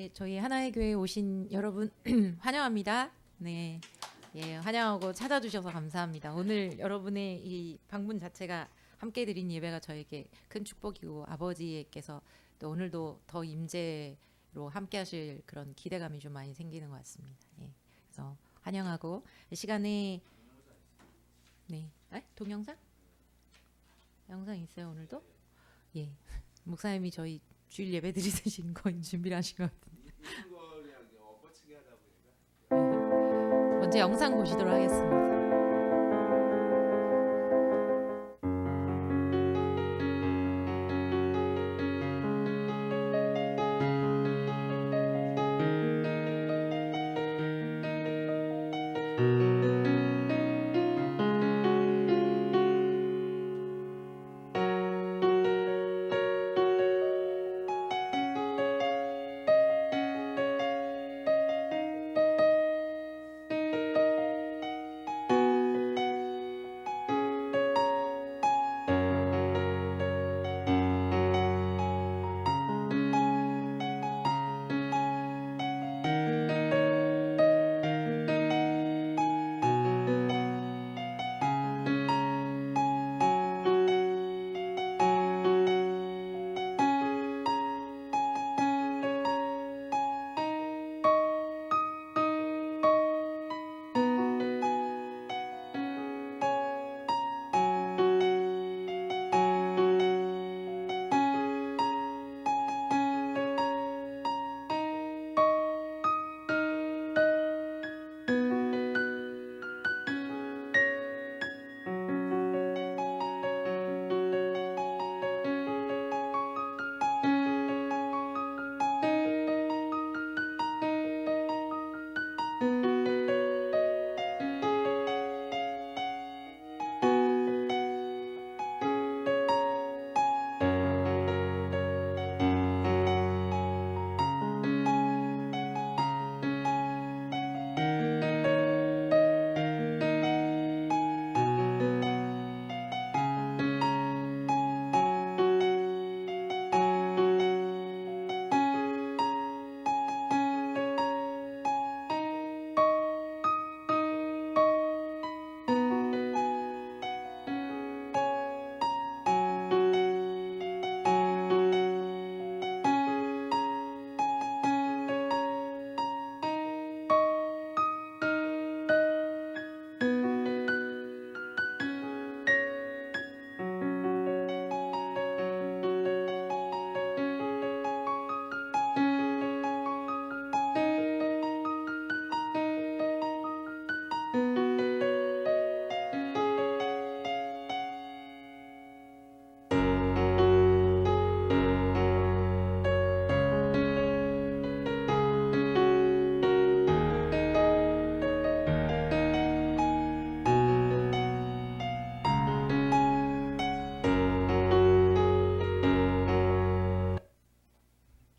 네, 저희 하나의 교회에 오신 여러분 환영합니다. 네, 예, 환영하고 찾아주셔서 감사합니다. 오늘 여러분의 이 방문 자체가 함께 드린 예배가 저에게 큰 축복이고 아버지께서 또 오늘도 더 임재로 함께하실 그런 기대감이 좀 많이 생기는 것 같습니다. 예, 그래서 환영하고 이 시간에 네, 동영상? 영상 있어요 오늘도? 예, 목사님이 저희 주일 예배 드리신 거 준비를 하신 것 같은데. 먼저 영상 보시도록 하겠습니다.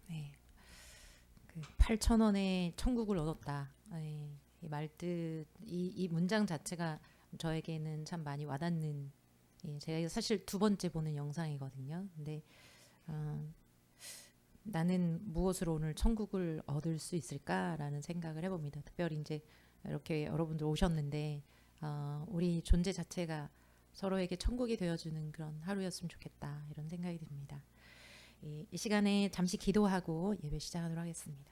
네, 그 8천 원에 천국을 얻었다. 예, 이 말뜻 이 문장 자체가 저에게는 참 많이 와닿는. 예, 제가 사실 두 번째 보는 영상이거든요. 근데 어, 나는 무엇으로 오늘 천국을 얻을 수 있을까라는 생각을 해봅니다. 특별히 이제 이렇게 여러분들 오셨는데 우리 존재 자체가 서로에게 천국이 되어주는 그런 하루였으면 좋겠다 이런 생각이 듭니다. 이 시간에 잠시 기도하고 예배 시작하도록 하겠습니다.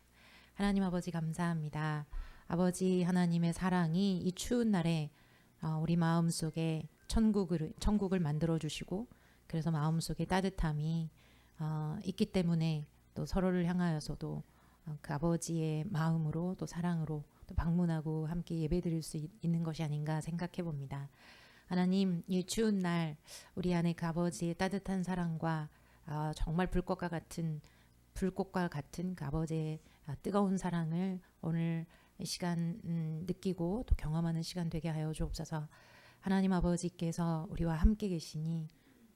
하나님 아버지 감사합니다. 아버지 하나님의 사랑이 이 추운 날에 우리 마음속에 천국을 만들어 주시고 그래서 마음속에 따뜻함이 있기 때문에 또 서로를 향하여서도 그 아버지의 마음으로 또 사랑으로 또 방문하고 함께 예배드릴 수 있는 것이 아닌가 생각해 봅니다. 하나님 이 추운 날 우리 안에 그 아버지의 따뜻한 사랑과 정말 불꽃과 같은 그 아버지의 뜨거운 사랑을 오늘 이 시간 느끼고 또 경험하는 시간 되게 하여 주옵소서. 하나님 아버지께서 우리와 함께 계시니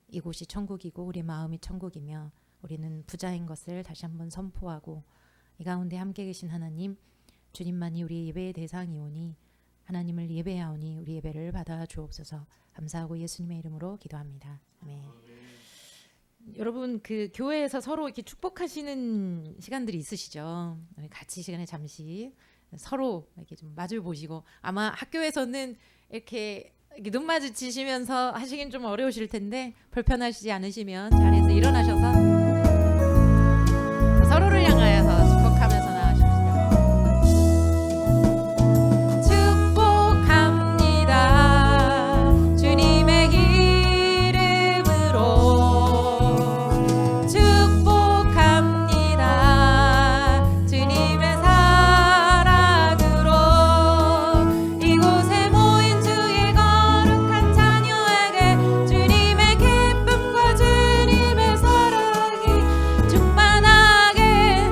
이곳이 천국이고 우리 마음이 천국이며 우리는 부자인 것을 다시 한번 선포하고 이 가운데 함께 계신 하나님 주님만이 우리 예배의 대상이오니 하나님을 예배하오니 우리 예배를 받아 주옵소서. 감사하고 예수님의 이름으로 기도합니다. 아멘. 여러분 그 교회에서 서로 이렇게 축복하시는 시간들이 있으시죠? 같이 시간에 잠시 서로 이렇게 좀 마주 보시고 아마 학교에서는 이렇게 눈 마주치시면서 하시긴 좀 어려우실 텐데 불편하시지 않으시면 자리에서 일어나셔서 서로를 향하여서 축복하면서 나가십시오. 축복합니다. 주님의 이름으로 축복합니다. 주님의 사랑으로 이곳에 모인 주의 거룩한 자녀에게 주님의 기쁨과 주님의 사랑이 충만하게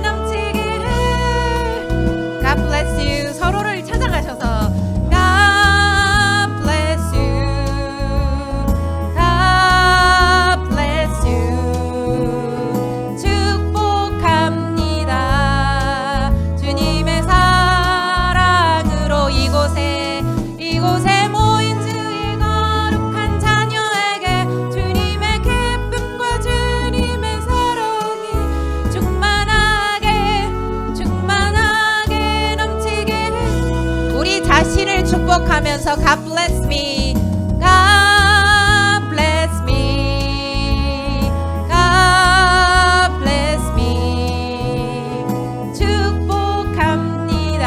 넘치기를. God bless you. 서로를 찾아가셔서 God bless you. God bless you. 축복합니다. 주님의 사랑으로 이곳에 모인 주의 거룩한 자녀에게 주님의 기쁨과 주님의 사랑이 충만하게 넘치기를. 우리 자신을 축복하면서 God bless me. God bless me. God bless me. 축복합니다.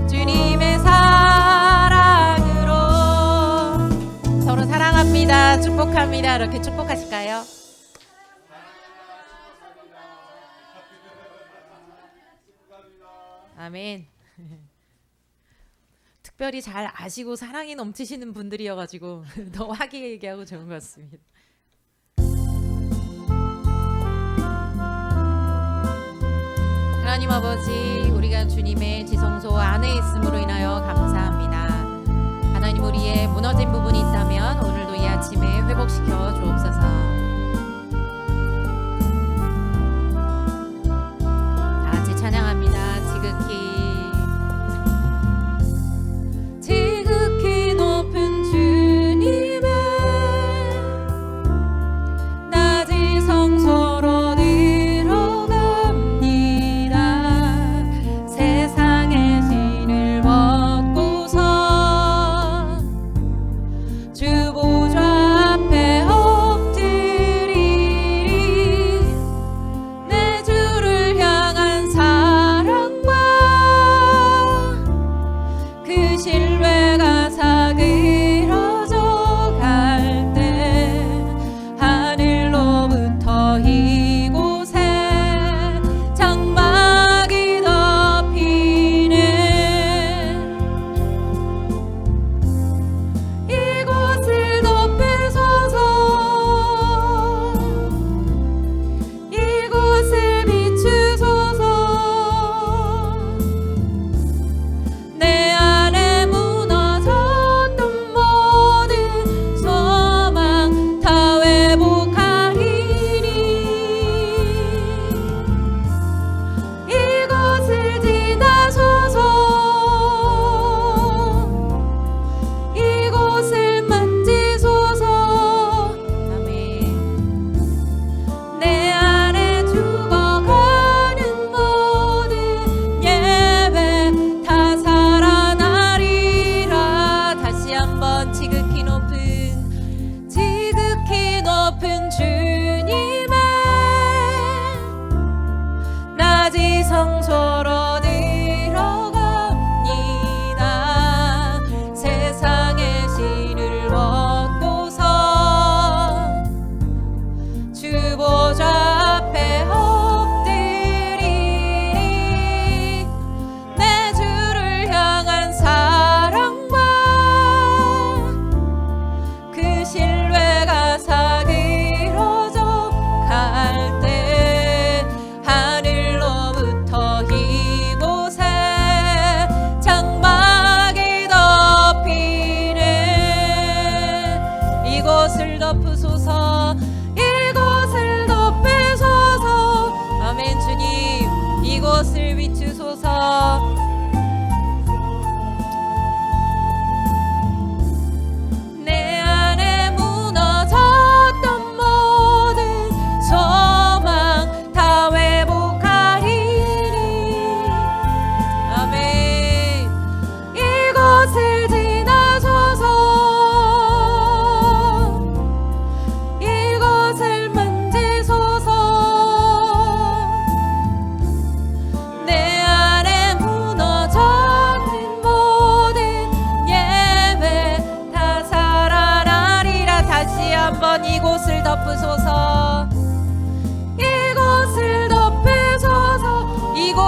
주님의 사랑으로. 서로 사랑합니다. 축복합니다. 이렇게 축복하실까요? 아멘. 특별히 잘 아시고 사랑이 넘치시는 분들이어가지고 더 화기애애하고 좋은 것 같습니다. 하나님 아버지, 우리가 주님의 지성소 안에 있음으로 인하여 감사합니다. 하나님, 우리의 무너진 부분이 있다면 오늘도 이 아침에 회복시켜 주옵소서. 다 같이 찬양합니다. 지극히 높은 주님의 낮은 성소로 들어갑니다. 세상의 신을 벗고서 주 보좌 앞에 엎드리리. 내 주를 향한 사랑과 그 신뢰가 사그러져 갈 때 하늘로부터 이곳에 장막이 덮이네. 이곳을 덮으소서. 이곳을 비추소서. 내 안에 무너졌던 모든 소망 다 회복하리니. 이곳을 지나소서. 이곳을 만지소서. 아멘. 내 안에 죽어가는 모든 예배 다 살아나리라. 다시 한번 지극히 높은 주님의 낮은 성소로 들어갑니다. 세상의 신을 벗고서 주 보좌 앞에 엎드리리. 내 주를 향한 사랑과 그 신뢰가 사그러져 갈 때 하늘로부터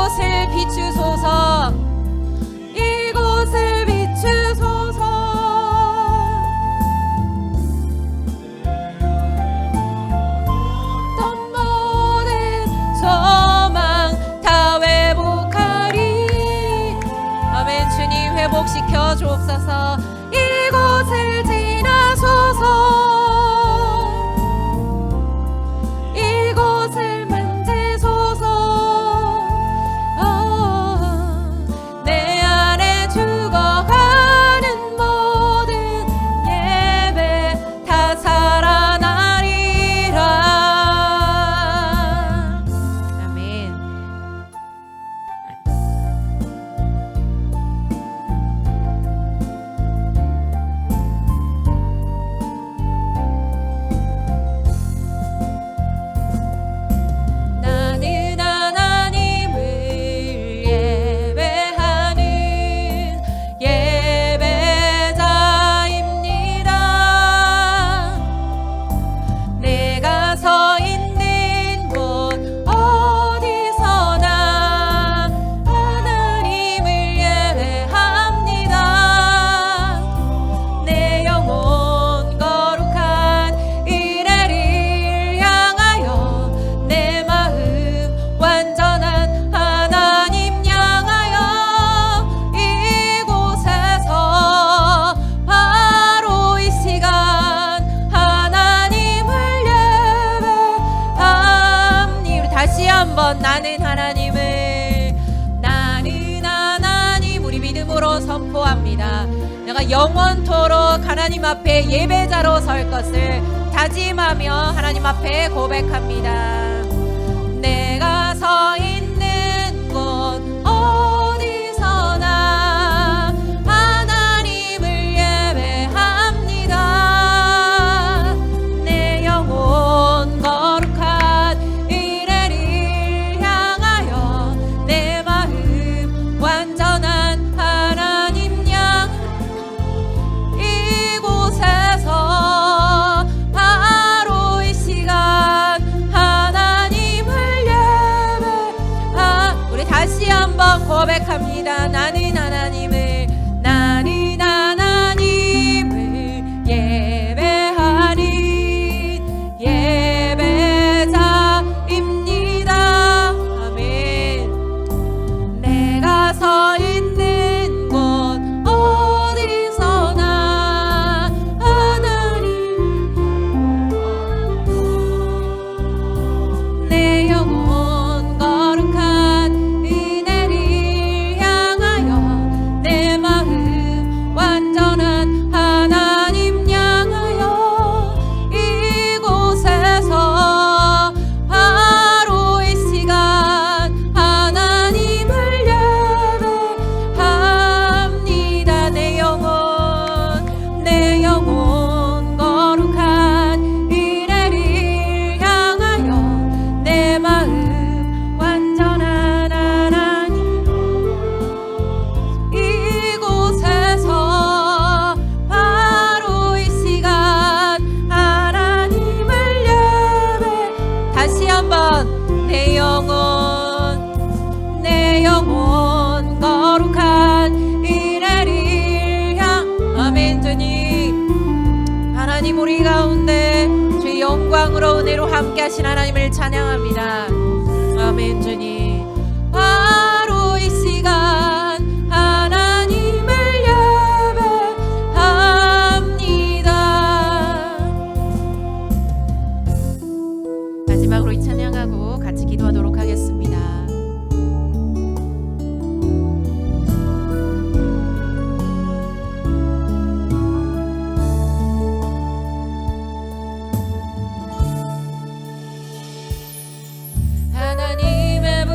이곳을 비추소서. 이곳을 비추소서. 어떤 모든 소망 다 회복하리. 아멘. 주님 회복시켜 주옵소서. 이곳을 지나소서. 이곳을 만지소서. 내 안에 죽어가는 모든 예배 다 살아나리라. 아멘. 나는 하나님을 예배하는 예배자입니다. 내가 서 있는 곳 어디서나 하나님을 예배합니다. 내 영혼 거룩한 이레를 향하여 내 마음 완전한 하나님 향하여 이곳에서 바로 이 시간 하나님을 예배합니다. 우리 다시 한번 나는 하나님 우리 믿음으로 선포합니다. 내가 영원토록 하나님 앞에 예배자로 설 것을 다짐하며 하나님 앞에 고백합니다. 내가 서 있는 곳 어디서나 하나님을 예배합니다. 내 영혼 거룩한 이레를 향하여 내 마음 완전한 하나님 향 이곳에서 바로 이 시간 하나님을 예배하. 우리 다시 한번 고백합니다. 나는 하나님을 예배하는 예배자입니다. 아멘. 내가 서 있는 곳 어디서나 하나님 내 영혼 거룩한 은혜를 향하여 내 마음 완전한 하나님 향하여 이곳에서 바로 이 시간 하나님을 예배합니다. 내 영혼 거룩한 이레를 향하여 내 마음 완전한 하나님 이곳에서 바로 이 시간 하나님을 예배. 다시 한번 내 영혼 거룩한 이레를 아멘. 주님 하나님 우리 가운데 주의 영광으로 은혜로 함께 하신 하나님을 찬양합니다. 아멘. 주님 바로 이 시간 하나님을 예배합니다. 마지막으로 이 찬양하고 같이 기도하도록 하겠습니다. 하나님의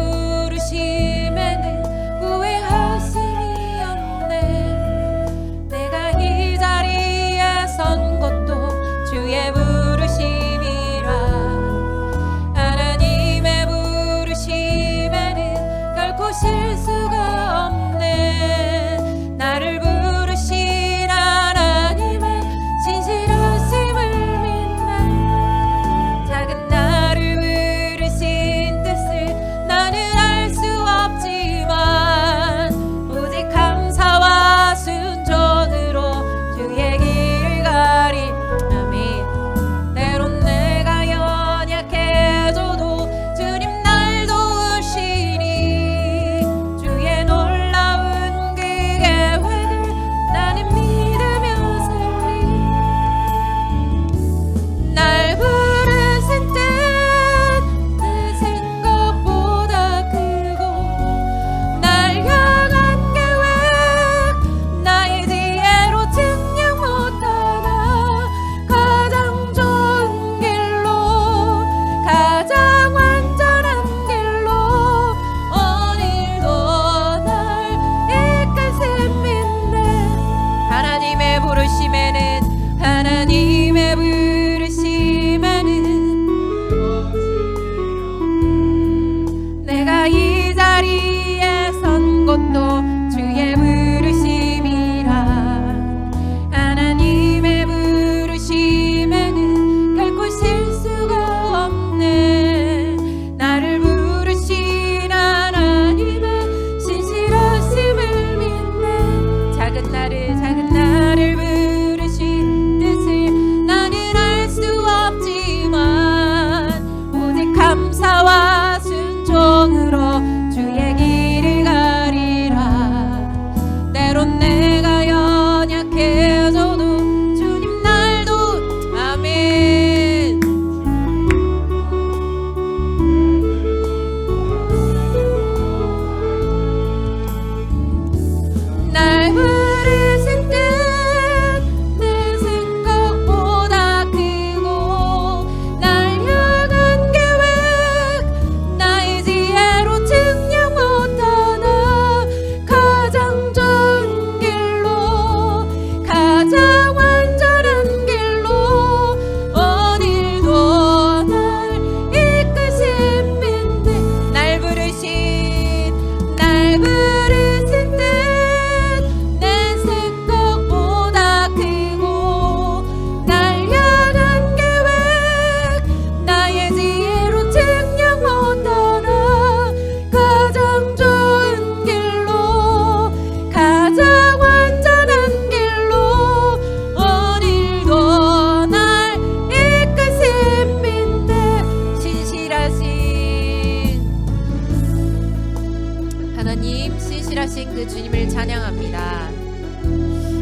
거룩하신 그 주님을 찬양합니다.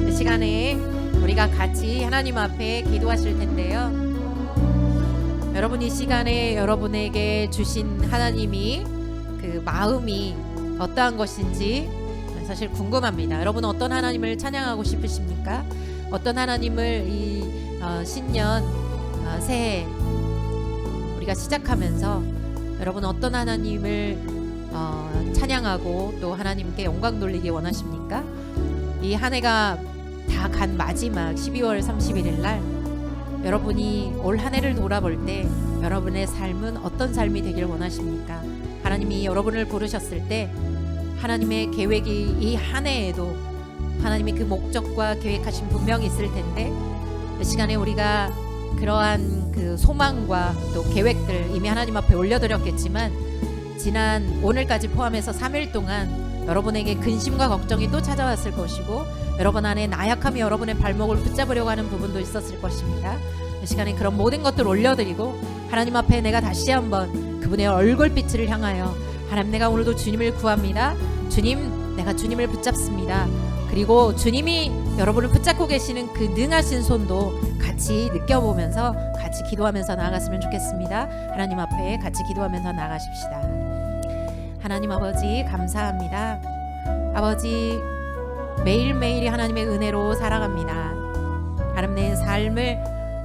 이 시간에 우리가 같이 하나님 앞에 기도하실 텐데요. 여러분, 이 시간에 여러분에게 주신 하나님이 그 마음이 어떠한 것인지 사실 궁금합니다. 여러분은 어떤 하나님을 찬양하고 싶으십니까? 어떤 하나님을 이 신년 새해 우리가 시작하면서 여러분 어떤 하나님을 찬양하고 또 하나님께 영광 돌리기 원하십니까? 이 한 해가 다 간 마지막 12월 31일 날 여러분이 올 한 해를 돌아볼 때 여러분의 삶은 어떤 삶이 되길 원하십니까? 하나님이 여러분을 부르셨을 때 하나님의 계획이 이 한 해에도 하나님의 그 목적과 계획하신 분명히 있을 텐데, 이 시간에 우리가 그러한 그 소망과 또 계획들 이미 하나님 앞에 올려드렸겠지만 지난 오늘까지 포함해서 3일 동안 여러분에게 근심과 걱정이 또 찾아왔을 것이고 여러분 안에 나약함이 여러분의 발목을 붙잡으려고 하는 부분도 있었을 것입니다. 이 시간에 그런 모든 것들 올려드리고 하나님 앞에 내가 다시 한번 그분의 얼굴빛을 향하여 하나님, 내가 오늘도 주님을 구합니다. 주님, 내가 주님을 붙잡습니다. 그리고 주님이 여러분을 붙잡고 계시는 그 능하신 손도 같이 느껴보면서 같이 기도하면서 나아갔으면 좋겠습니다. 하나님 앞에 같이 기도하면서 나아가십시다. 하나님 아버지, 감사합니다. 아버지, 매일매일이 하나님의 은혜로 살아갑니다. 하나님, 내 삶을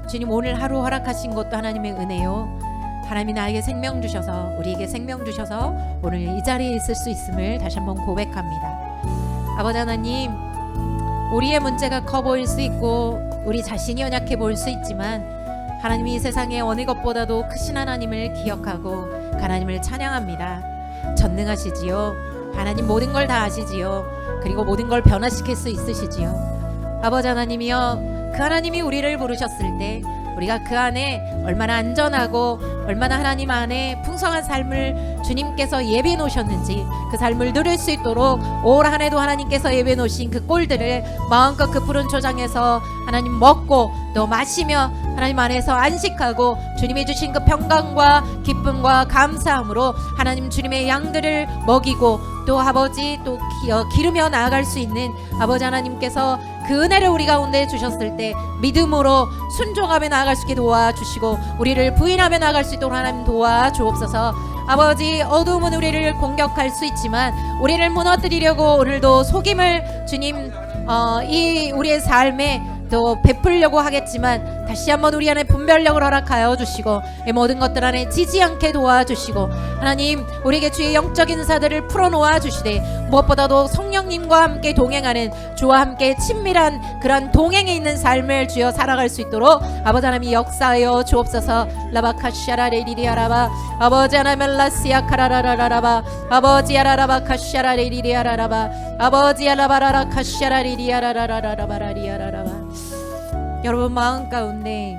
주님 오늘 하루 허락하신 것도 하나님의 은혜요. 하나님이 나에게 생명 주셔서, 우리에게 생명 주셔서 오늘 이 자리에 있을 수 있음을 다시 한번 고백합니다. 아버지 하나님, 우리의 문제가 커 보일 수 있고 우리 자신이 연약해 보일 수 있지만 하나님이 이 세상의 어느 것보다도 크신 하나님을 기억하고 하나님을 찬양합니다. 전능하시지요. 하나님 모든 걸 다 아시지요. 그리고 모든 걸 변화시킬 수 있으시지요. 아버지 하나님이여, 그 하나님이 우리를 부르셨을 때 우리가 그 안에 얼마나 안전하고 얼마나 하나님 안에 풍성한 삶을 주님께서 예비해 놓으셨는지 그 삶을 누릴 수 있도록 올 한 해도 하나님께서 예비해 놓으신 그 꼴들을 마음껏 그 푸른 초장에서 하나님 먹고 또 마시며 하나님 안에서 안식하고 주님이 주신 그 평강과 기쁨과 감사함으로 하나님 주님의 양들을 먹이고 또 아버지 또 기르며 나아갈 수 있는 아버지 하나님께서 그 은혜를 우리 가운데 주셨을 때 믿음으로 순종하며 나아갈 수 있게 도와주시고 우리를 부인하며 나아갈 수 있도록 하나님 도와주옵소서. 아버지, 어두움은 우리를 공격할 수 있지만 우리를 무너뜨리려고 오늘도 속임을 주님 이 우리의 삶에 또 베풀려고 하겠지만 다시 한번 우리 안에 분별력을 허락하여 주시고 이 모든 것들 안에 지지 않게 도와주시고 하나님, 우리에게 주의 영적인 은사들을 풀어놓아 주시되 무엇보다도 성령님과 함께 동행하는 주와 함께 친밀한 그런 동행에 있는 삶을 주여 살아갈 수 있도록 아버지 하나님이 역사하여 주옵소서. 라바카샤라레리리아라바 아버지 하나님 라시아카라라라라바 아버지 아라라바카샤라레리리아라라바 아버지 알라바라라카샤라리리아라라라라바라리아라라바. 여러분 마음 가운데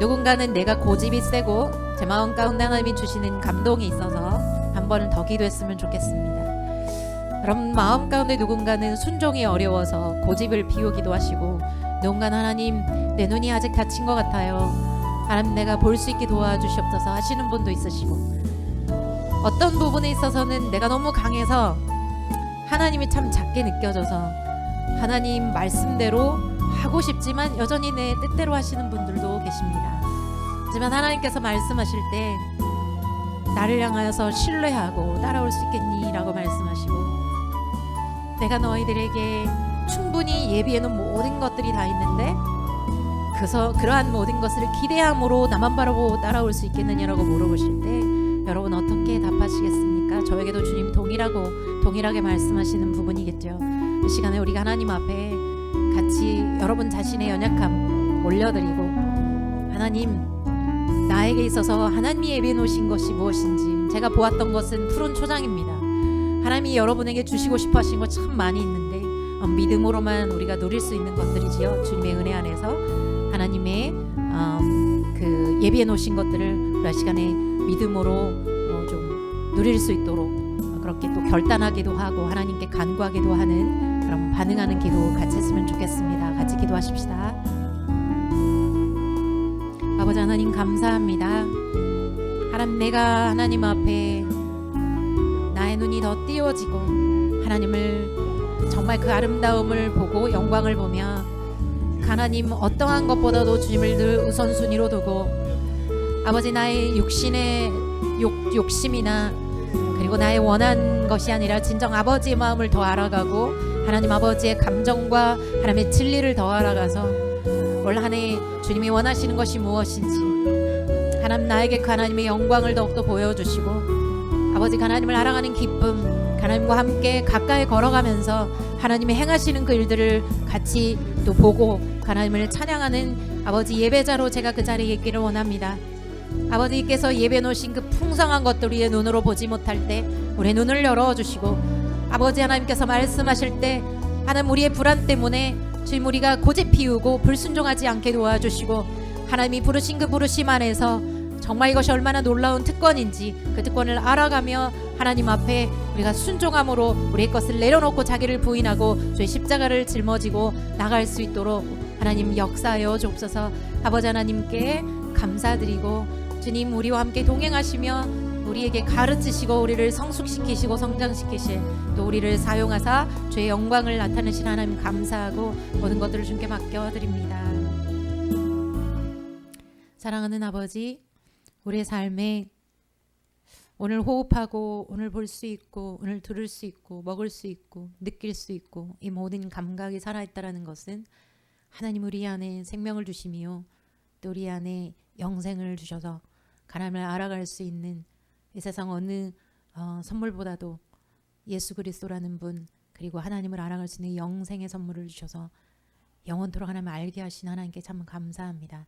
누군가는 내가 고집이 세고 제 마음 가운데 하나님이 주시는 감동이 있어서 한 번은 더 기도했으면 좋겠습니다. 여러분 마음 가운데 누군가는 순종이 어려워서 고집을 피우기도 하시고 누군가는 하나님, 내 눈이 아직 다친 것 같아요. 하나님, 내가 볼 수 있게 도와주시옵소서 하시는 분도 있으시고 어떤 부분에 있어서는 내가 너무 강해서 하나님이 참 작게 느껴져서 하나님 말씀대로 하고 싶지만 여전히 내 뜻대로 하시는 분들도 계십니다. 하지만 하나님께서 말씀하실 때 나를 향하여서 신뢰하고 따라올 수 있겠니? 라고 말씀하시고 내가 너희들에게 충분히 예비해 놓은 모든 것들이 다 있는데 그래서 그러한 모든 것을 기대함으로 나만 바라보고 따라올 수 있겠느냐라고 물어보실 때 여러분 어떻게 답하시겠습니까? 저에게도 주님 동일하게 말씀하시는 부분이겠죠. 이 시간에 우리가 하나님 앞에 같이 여러분 자신의 연약함 올려드리고 하나님, 나에게 있어서 하나님이 예비해 놓으신 것이 무엇인지 제가 보았던 것은 푸른 초장입니다. 하나님이 여러분에게 주시고 싶어 하신 것 참 많이 있는데 믿음으로만 우리가 누릴 수 있는 것들이지요. 주님의 은혜 안에서 하나님의 그 예비해 놓으신 것들을 우리 시간에 믿음으로 좀 누릴 수 있도록 그렇게 또 결단하기도 하고 하나님께 간구하기도 하는 그런 반응하는 기도 같이 했으면 좋겠습니다. 같이 기도하십시다. 아버지 하나님 감사합니다. 하나님, 내가 하나님 앞에 나의 눈이 더 띄워지고 하나님을 정말 그 아름다움을 보고 영광을 보며 하나님 어떠한 것보다도 주님을 늘 우선순위로 두고 아버지 나의 육신의 욕심이나 그리고 나의 원한 것이 아니라 진정 아버지의 마음을 더 알아가고 하나님 아버지의 감정과 하나님의 진리를 더 알아가서 올 한 해 주님이 원하시는 것이 무엇인지 하나님 나에게 그 하나님의 영광을 더욱더 보여주시고 아버지 하나님을 알아가는 기쁨 하나님과 함께 가까이 걸어가면서 하나님이 행하시는 그 일들을 같이 또 보고 하나님을 찬양하는 아버지 예배자로 제가 그 자리에 있기를 원합니다. 아버지께서 예배 놓으신 그 풍성한 것들 우리의 눈으로 보지 못할 때 우리의 눈을 열어주시고 아버지 하나님께서 말씀하실 때 하나님 우리의 불안 때문에 주님 우리가 고집 피우고 불순종하지 않게 도와주시고 하나님이 부르신 그 부르심 안에서 정말 이것이 얼마나 놀라운 특권인지 그 특권을 알아가며 하나님 앞에 우리가 순종함으로 우리의 것을 내려놓고 자기를 부인하고 주의 십자가를 짊어지고 나갈 수 있도록 하나님 역사하여 주옵소서. 아버지 하나님께 감사드리고 주님 우리와 함께 동행하시며 우리에게 가르치시고 우리를 성숙시키시고 성장시키실 또 우리를 사용하사 주의 영광을 나타내신 하나님 감사하고 모든 것들을 주님께 맡겨드립니다. 사랑하는 아버지 우리의 삶에 오늘 호흡하고 오늘 볼 수 있고 오늘 들을 수 있고 먹을 수 있고 느낄 수 있고 이 모든 감각이 살아있다는 것은 하나님 우리 안에 생명을 주시며 또 우리 안에 영생을 주셔서 하나님을 알아갈 수 있는 이 세상 어느 선물보다도 예수 그리스도라는 분 그리고 하나님을 알아갈 수 있는 영생의 선물을 주셔서 영원토록 하나님을 알게 하신 하나님께 참 감사합니다.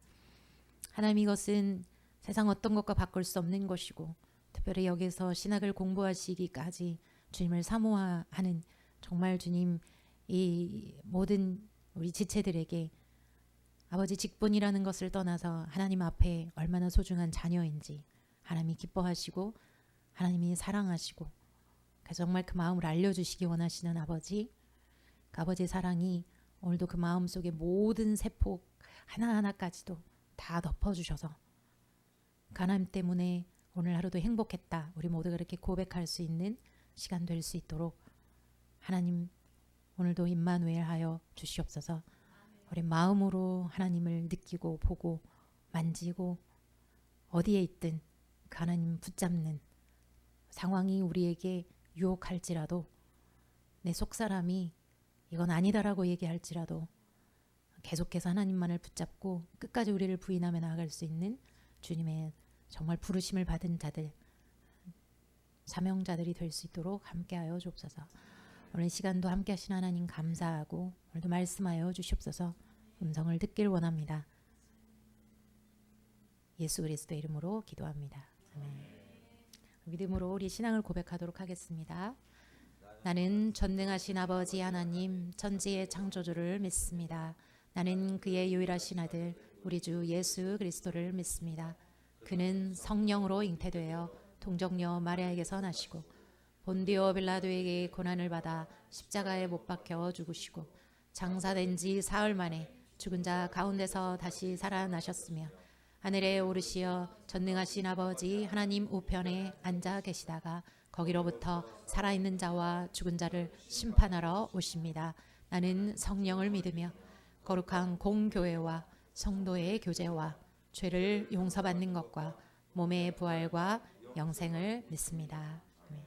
하나님 이것은 세상 어떤 것과 바꿀 수 없는 것이고 특별히 여기서 신학을 공부하시기까지 주님을 사모하는 정말 주님 이 모든 우리 지체들에게 아버지 직분이라는 것을 떠나서 하나님 앞에 얼마나 소중한 자녀인지 하나님이 기뻐하시고 하나님이 사랑하시고 그래서 정말 그 마음을 알려주시기 원하시는 아버지 그 아버지의 사랑이 오늘도 그 마음속에 모든 세포 하나하나까지도 다 덮어주셔서 그 하나님 때문에 오늘 하루도 행복했다 우리 모두가 이렇게 고백할 수 있는 시간 될 수 있도록 하나님 오늘도 임마누엘 하여 주시옵소서. 우리 마음으로 하나님을 느끼고 보고 만지고 어디에 있든 그 하나님 붙잡는 상황이 우리에게 유혹할지라도 내 속사람이 이건 아니다라고 얘기할지라도 계속해서 하나님만을 붙잡고 끝까지 우리를 부인하며 나아갈 수 있는 주님의 정말 부르심을 받은 자들 사명자들이 될 수 있도록 함께하여 주옵소서. 오늘 시간도 함께 하신 하나님 감사하고 오늘도 말씀하여 주시옵소서. 음성을 듣길 원합니다. 예수 그리스도의 이름으로 기도합니다. 아멘. 믿음으로 우리 신앙을 고백하도록 하겠습니다. 나는 전능하신 아버지 하나님 천지의 창조주를 믿습니다. 나는 그의 유일하신 아들 우리 주 예수 그리스도를 믿습니다. 그는 성령으로 잉태되어 동정녀 마리아에게서 나시고 본디오 빌라도에게 고난을 받아 십자가에 못 박혀 죽으시고 장사된 지 사흘 만에 죽은 자 가운데서 다시 살아나셨으며 하늘에 오르시어 전능하신 아버지 하나님 우편에 앉아 계시다가 거기로부터 살아있는 자와 죽은 자를 심판하러 오십니다. 나는 성령을 믿으며 거룩한 공교회와 성도의 교제와 죄를 용서받는 것과 몸의 부활과 영생을 믿습니다. 아멘.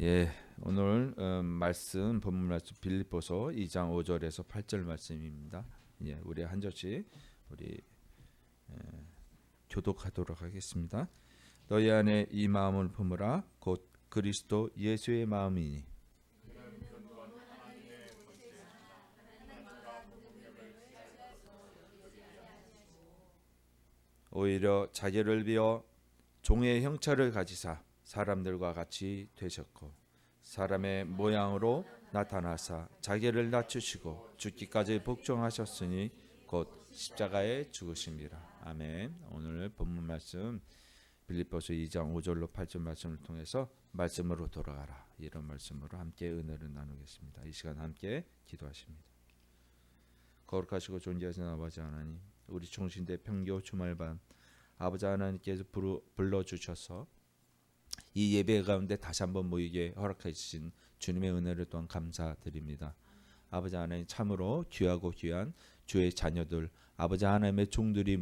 예, 오늘 본문 말씀 빌립보서 2장 5절에서 8절 말씀입니다. 예, 우리 한 절씩 우리 교독하도록 하겠습니다. 너희 안에 이 마음을 품으라 곧 그리스도 예수의 마음이니 오히려 자기를 비어 종의 형체를 가지사 사람들과 같이 되셨고 사람의 모양으로 나타나사 자기를 낮추시고 죽기까지 복종하셨으니 곧 십자가에 죽으심이라. 아멘. 오늘 본문 말씀 빌립보서 2장 5절로 8절 말씀을 통해서 말씀으로 돌아가라 이런 말씀으로 함께 은혜를 나누겠습니다. 이 시간 함께 기도하십니다. 거룩하시고 존귀하신 아버지 하나님 우리 총신대 평교 주말반 아버지 하나님께서 불러주셔서 이 예배 가운데 다시 한번 모이게 허락해 주신 주님의 은혜를 또한 감사드립니다. 아버지 하나님 참으로 귀하고 귀한 주의 자녀들 아버지 하나님의 종들이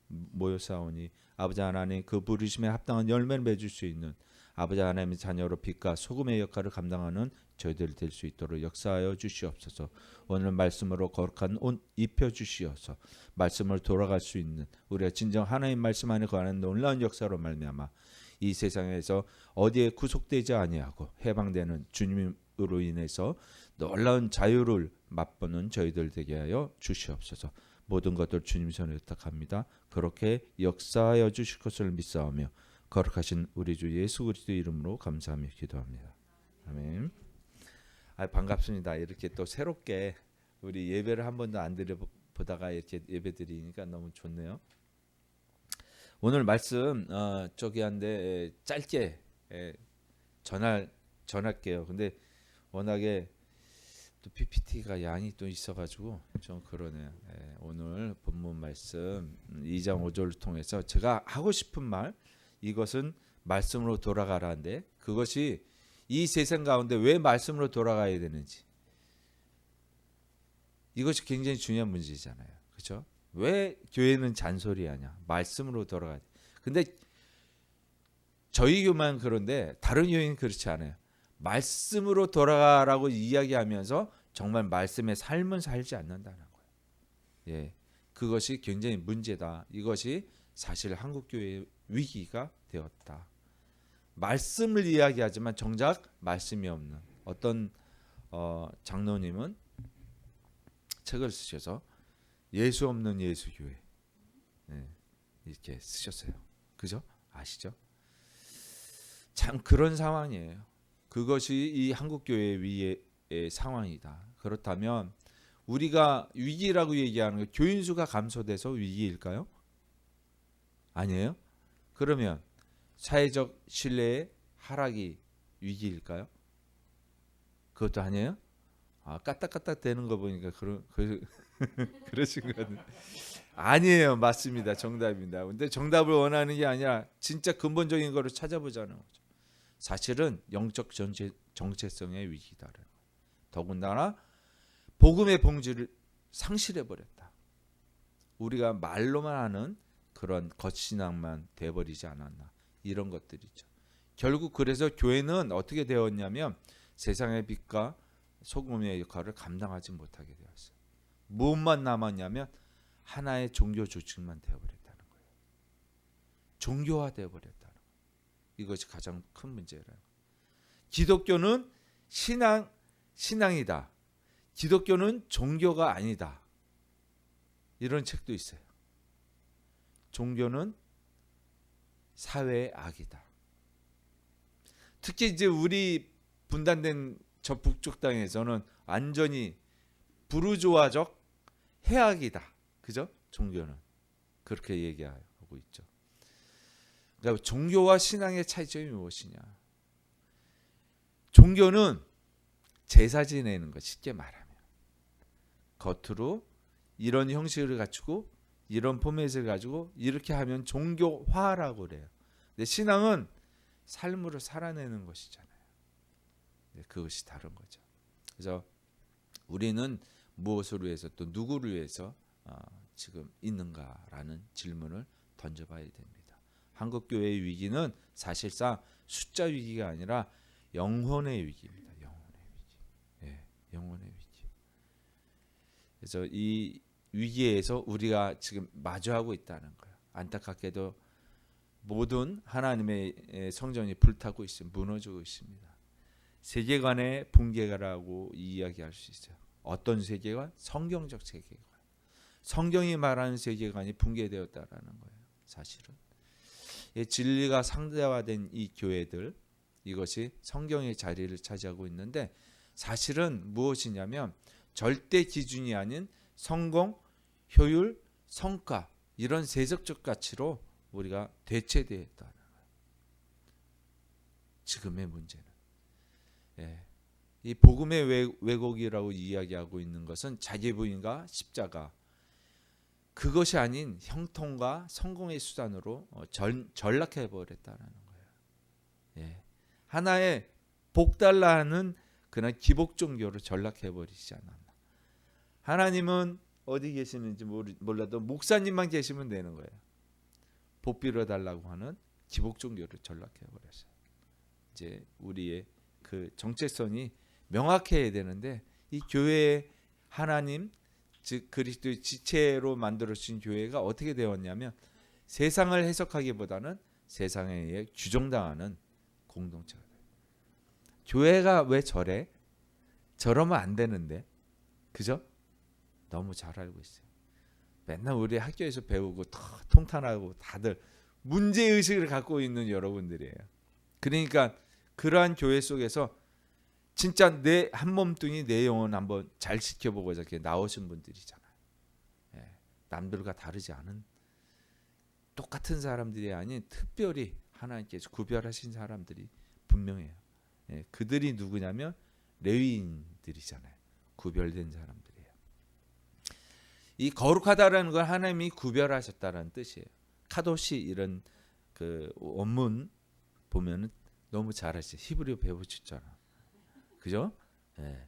모여사오니 아버지 하나님 그 부르심에 합당한 열매를 맺을 수 있는 아버지 하나님의 자녀로 빛과 소금의 역할을 감당하는 저희들이 될 수 있도록 역사하여 주시옵소서. 오늘 말씀으로 거룩한 옷 입혀 주시어서 말씀을 돌아갈 수 있는 우리가 진정 하나님 말씀 안에 거하는 놀라운 역사로 말미암아 이 세상에서 어디에 구속되지 아니하고 해방되는 주님으로 인해서 놀라운 자유를 맛보는 저희들 되게 하여 주시옵소서. 모든 것들 주님 손에 부탁합니다. 그렇게 역사하여 주실 것을 믿사오며 거룩하신 우리 주 예수 그리스도 이름으로 감사하며 기도합니다. 아멘. 반갑습니다. 이렇게 또 새롭게 우리 예배를 한 번도 안 드려보다가 이렇게 예배 드리니까 너무 좋네요. 오늘 말씀 저기 한데 짧게 전할게요. 근데 워낙에 또 PPT가 양이 또 있어가지고 좀 그러네요. 오늘 본문 말씀 2장 5절을 통해서 제가 하고 싶은 말 이것은 말씀으로 돌아가라는데 그것이 이 세상 가운데 왜 말씀으로 돌아가야 되는지 이것이 굉장히 중요한 문제잖아요. 그렇죠? 왜 교회는 잔소리하냐? 말씀으로 돌아가야 돼. 근데 저희 교만 그런데 다른 교회는 그렇지 않아요. 말씀으로 돌아가라고 이야기하면서 정말 말씀의 삶은 살지 않는다는 거예요. 예, 그것이 굉장히 문제다. 이것이 사실 한국 교회의 위기가 되었다. 말씀을 이야기하지만 정작 말씀이 없는 어떤 장로님은 책을 쓰셔서 예수 없는 예수교회 이렇게 쓰셨어요. 그죠? 아시죠? 참 그런 상황이에요. 그것이 이 한국교회의 위의 상황이다. 그렇다면 우리가 위기라고 얘기하는 게 교인 수가 감소돼서 위기일까요? 아니에요? 그러면 사회적 신뢰의 하락이 위기일까요? 그것도 아니에요? 까딱까딱 되는 거 보니까 그러신 거 같은데 아니에요. 맞습니다. 정답입니다. 근데 정답을 원하는 게 아니라 진짜 근본적인 거를 찾아보자는 거죠. 사실은 영적 정체성의 위기다. 더군다나 복음의 본질을 상실해 버렸다. 우리가 말로만 하는 그런 겉신앙만 돼버리지 않았나 이런 것들이죠. 결국 그래서 교회는 어떻게 되었냐면 세상의 빛과 소금의 역할을 감당하지 못하게 되었어요. 무엇만 남았냐면 하나의 종교 조직만 되어버렸다는 거예요. 종교화 되어버렸다는 거예요. 이것이 가장 큰 문제라는 거예요. 기독교는 신앙이다. 기독교는 종교가 아니다. 이런 책도 있어요. 종교는 사회의 악이다. 특히 이제 우리 분단된 저 북쪽 땅에서는 완전히 부르주아적 해악이다. 그죠? 종교는 그렇게 얘기하고 있죠. 그러니까 종교와 신앙의 차이점이 무엇이냐? 종교는 제사 지내는 것, 쉽게 말하면 겉으로 이런 형식을 갖추고 이런 포맷을 가지고 이렇게 하면 종교화라고 그래요. 근데 신앙은 삶으로 살아내는 것이잖아요. 그것이 다른 거죠. 그래서 우리는 무엇을 위해서 또 누구를 위해서 지금 있는가라는 질문을 던져봐야 됩니다. 한국 교회의 위기는 사실상 숫자 위기가 아니라 영혼의 위기입니다. 영혼의 위기. 영혼의 위기. 그래서 이 위기에서 우리가 지금 마주하고 있다는 거예요. 안타깝게도 모든 하나님의 성전이 불타고 있습니다. 무너지고 있습니다. 세계관의 붕괴라고 이야기할 수 있어요. 어떤 세계관? 성경적 세계관. 성경이 말하는 세계관이 붕괴되었다라는 거예요. 사실은 진리가 상대화된 이 교회들 이것이 성경의 자리를 차지하고 있는데 사실은 무엇이냐면 절대 기준이 아닌 성공, 효율, 성과 이런 세속적 가치로 우리가 대체되어 있다는 거예요. 지금의 문제는 이 복음의 왜곡이라고 이야기하고 있는 것은 자기 부인과 십자가 그것이 아닌 형통과 성공의 수단으로 전락해 버렸다라는 거예요. 예. 하나의 복달라는 그런 기복 종교로 전락해 버리지 않았나. 하나님은 어디 계시는지 몰라도 목사님만 계시면 되는 거예요. 복 빌어달라고 하는 기복 종교를 전락해 버렸어요. 이제 우리의 그 정체성이 명확해야 되는데 이 교회의 하나님 즉 그리스도의 지체로 만들어진 교회가 어떻게 되었냐면 세상을 해석하기보다는 세상에 의해 규정당하는 공동체가 돼요. 교회가 왜 저래? 저러면 안 되는데, 그죠? 너무 잘 알고 있어요. 맨날 우리 학교에서 배우고 통탄하고 다들 문제의식을 갖고 있는 여러분들이에요. 그러니까 그러한 교회 속에서 진짜 내 한 몸뚱이 내 영혼 한번 잘 지켜보고자 이렇게 나오신 분들이잖아요. 예, 남들과 다르지 않은 똑같은 사람들이 아닌 특별히 하나님께서 구별하신 사람들이 분명해요. 예, 그들이 누구냐면 레위인들이잖아요. 구별된 사람들이에요. 이 거룩하다라는 건 하나님이 구별하셨다라는 뜻이에요. 카도시 이런 그 원문 보면은 너무 잘하시죠. 히브리어 배우셨잖아. 그죠? 예.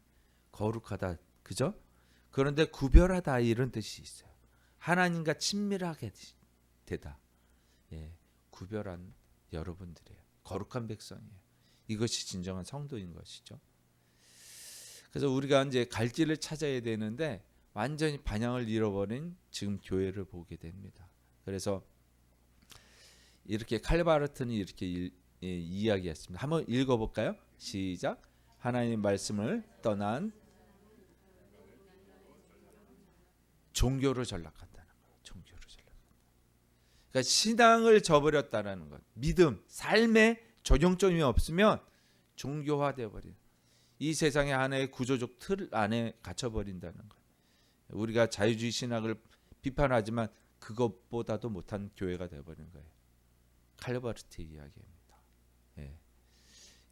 거룩하다. 그죠? 그런데 구별하다 이런 뜻이 있어요. 하나님과 친밀하게 되다. 예. 구별한 여러분들이에요. 거룩한 백성이에요. 이것이 진정한 성도인 것이죠. 그래서 우리가 이제 갈 길을 찾아야 되는데 완전히 방향을 잃어버린 지금 교회를 보게 됩니다. 그래서 이렇게 칼바르트는 이렇게 이야기했습니다. 한번 읽어볼까요? 시작. 하나님 말씀을 떠난 종교로 전락한다는 거예요. 종교로 전락한다. 그러니까 신앙을 저버렸다는 것, 믿음, 삶에 적용점이 없으면 종교화되어 버린. 이 세상의 하나의 구조적 틀 안에 갇혀버린다는 거예요. 우리가 자유주의 신학을 비판하지만 그것보다도 못한 교회가 되어버린 거예요. 칼바르트 이야기입니다. 예.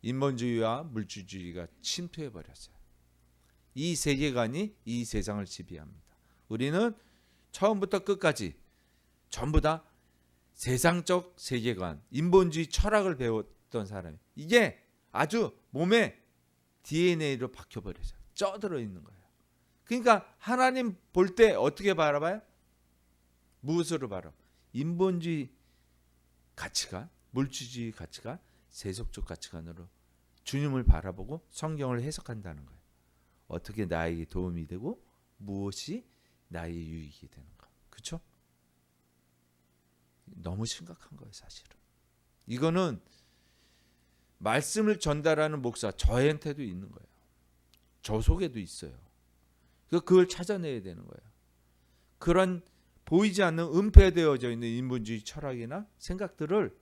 인본주의와 물질주의가 침투해 버렸어요. 이 세계관이 이 세상을 지배합니다. 우리는 처음부터 끝까지 전부 다 세상적 세계관, 인본주의 철학을 배웠던 사람이 이게 아주 몸에 DNA로 박혀 버렸어요. 쪄들어 있는 거예요. 그러니까 하나님 볼 때 어떻게 바라봐요? 무엇으로 바라? 인본주의 가치관, 물질주의 가치관, 세속적 가치관으로 주님을 바라보고 성경을 해석한다는 거예요. 어떻게 나에게 도움이 되고 무엇이 나의 유익이 되는가. 그렇죠? 너무 심각한 거예요, 사실은. 이거는 말씀을 전달하는 목사 저한테도 있는 거예요. 저 속에도 있어요. 그걸 찾아내야 되는 거예요. 그런 보이지 않는 은폐되어져 있는 인본주의 철학이나 생각들을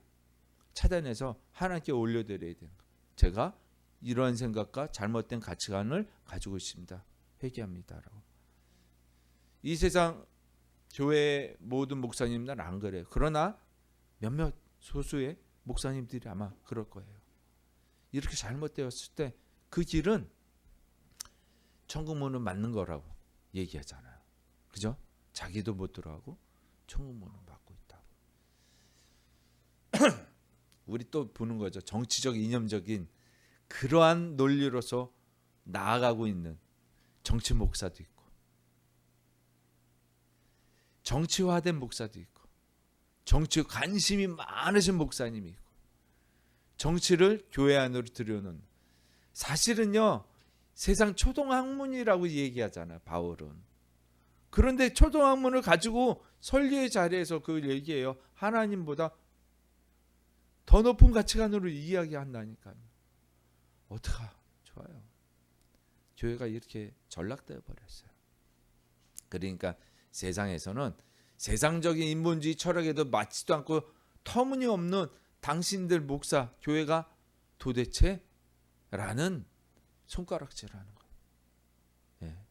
찾아내서 하나님께 올려드려야 되는 거예요. 제가 이러한 생각과 잘못된 가치관을 가지고 있습니다. 회개합니다라고. 이 세상 교회 모든 목사님들은 안 그래요. 그러나 몇몇 소수의 목사님들이 아마 그럴 거예요. 이렇게 잘못되었을 때 그 길은 천국문은 맞는 거라고 얘기하잖아요. 그죠? 자기도 못 들어가고 천국문은 막고 있다고. 우리 또 보는 거죠. 정치적 이념적인 그러한 논리로서 나아가고 있는 정치 목사도 있고 정치화된 목사도 있고 정치에 관심이 많으신 목사님이 있고 정치를 교회 안으로 들여놓는 사실은요. 세상 초등학문이라고 얘기하잖아요. 바울은. 그런데 초등학문을 가지고 설교의 자리에서 그걸 얘기해요. 하나님보다 더 높은 가치관으로 이야기한다니까요. 어떡하 좋아요. 교회가 이렇게 전락되어 버렸어요. 그러니까 세상에서는 세상적인 인본주의 철학에도 맞지도 않고 터무니없는 당신들 목사 교회가 도대체 라는 손가락질하는 거예요. 예,